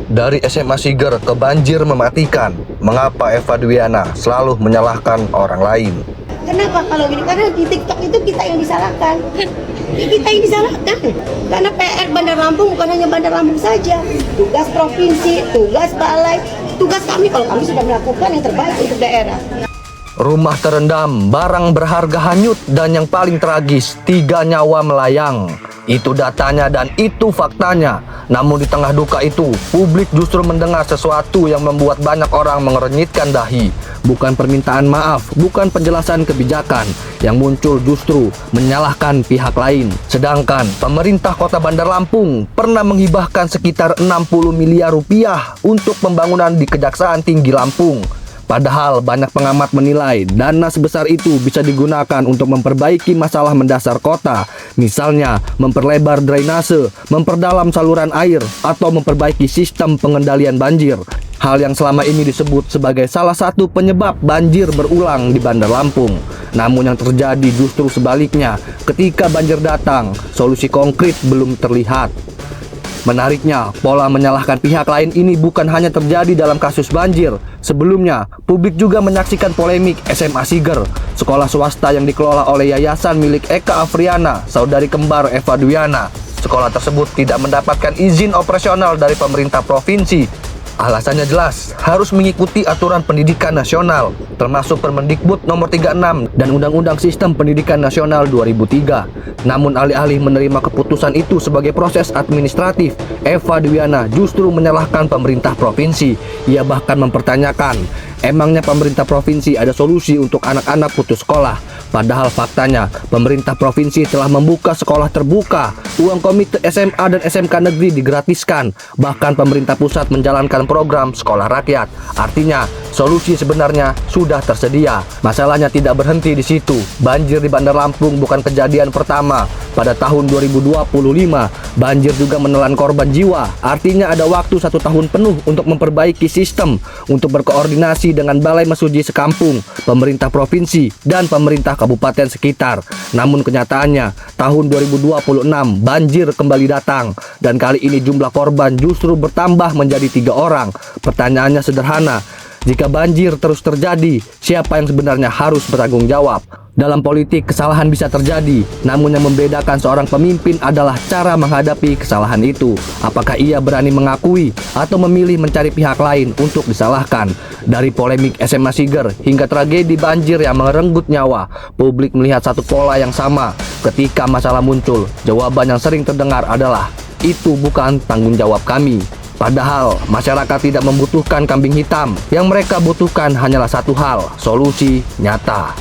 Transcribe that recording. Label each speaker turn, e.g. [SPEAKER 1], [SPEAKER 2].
[SPEAKER 1] Dari SMA Siger ke banjir mematikan, mengapa Eva Dwiana selalu menyalahkan orang lain?
[SPEAKER 2] Kenapa kalau ini? Karena di TikTok itu kita yang disalahkan. Kita yang disalahkan. Karena PR Bandar Lampung bukan hanya Bandar Lampung saja. Tugas provinsi, tugas balai, tugas kami kalau kami sudah melakukan yang terbaik untuk daerah.
[SPEAKER 1] Rumah terendam, barang berharga hanyut, dan yang paling tragis, 3 nyawa melayang. Itu datanya dan itu faktanya. Namun di tengah duka itu, publik justru mendengar sesuatu yang membuat banyak orang mengerenyitkan dahi. Bukan permintaan maaf, bukan penjelasan kebijakan. Yang muncul justru menyalahkan pihak lain. Sedangkan pemerintah Kota Bandar Lampung pernah menghibahkan sekitar 60 miliar rupiah untuk pembangunan di Kejaksaan Tinggi Lampung. Padahal banyak pengamat menilai dana sebesar itu bisa digunakan untuk memperbaiki masalah mendasar kota. Misalnya memperlebar drainase, memperdalam saluran air, atau memperbaiki sistem pengendalian banjir. Hal yang selama ini disebut sebagai salah satu penyebab banjir berulang di Bandar Lampung. Namun yang terjadi justru sebaliknya. Ketika banjir datang, solusi konkret belum terlihat. Menariknya, pola menyalahkan pihak lain ini bukan hanya terjadi dalam kasus banjir. Sebelumnya, publik juga menyaksikan polemik SMA Siger, sekolah swasta yang dikelola oleh yayasan milik Eka Afriana, saudari kembar Eva Dwiana. Sekolah tersebut tidak mendapatkan izin operasional dari pemerintah provinsi. Alasannya jelas, harus mengikuti aturan pendidikan nasional, termasuk Permendikbud nomor 36 dan Undang-Undang Sistem Pendidikan Nasional 2003. Namun alih-alih menerima keputusan itu sebagai proses administratif, Eva Dwiana justru menyalahkan pemerintah provinsi. Ia bahkan mempertanyakan, emangnya pemerintah provinsi ada solusi untuk anak-anak putus sekolah? Padahal faktanya, pemerintah provinsi telah membuka sekolah terbuka, uang komite SMA dan SMK negeri digratiskan, bahkan pemerintah pusat menjalankan program sekolah rakyat. Artinya, solusi sebenarnya sudah tersedia. Masalahnya tidak berhenti di situ. Banjir di Bandar Lampung bukan kejadian pertama. Pada tahun 2025, banjir juga menelan korban jiwa. Artinya ada waktu 1 tahun penuh untuk memperbaiki sistem, untuk berkoordinasi dengan Balai Mesuji sekampung, pemerintah provinsi, dan pemerintah kabupaten sekitar. Namun kenyataannya, tahun 2026 banjir kembali datang, dan kali ini jumlah korban justru bertambah menjadi 3 orang. Pertanyaannya sederhana, jika banjir terus terjadi, siapa yang sebenarnya harus bertanggung jawab? Dalam politik, kesalahan bisa terjadi, namun yang membedakan seorang pemimpin adalah cara menghadapi kesalahan itu. Apakah ia berani mengakui atau memilih mencari pihak lain untuk disalahkan? Dari polemik SMA Siger hingga tragedi banjir yang merenggut nyawa, publik melihat satu pola yang sama. Ketika masalah muncul, jawaban yang sering terdengar adalah, "Itu bukan tanggung jawab kami." Padahal masyarakat tidak membutuhkan kambing hitam. Yang mereka butuhkan hanyalah satu hal, solusi nyata.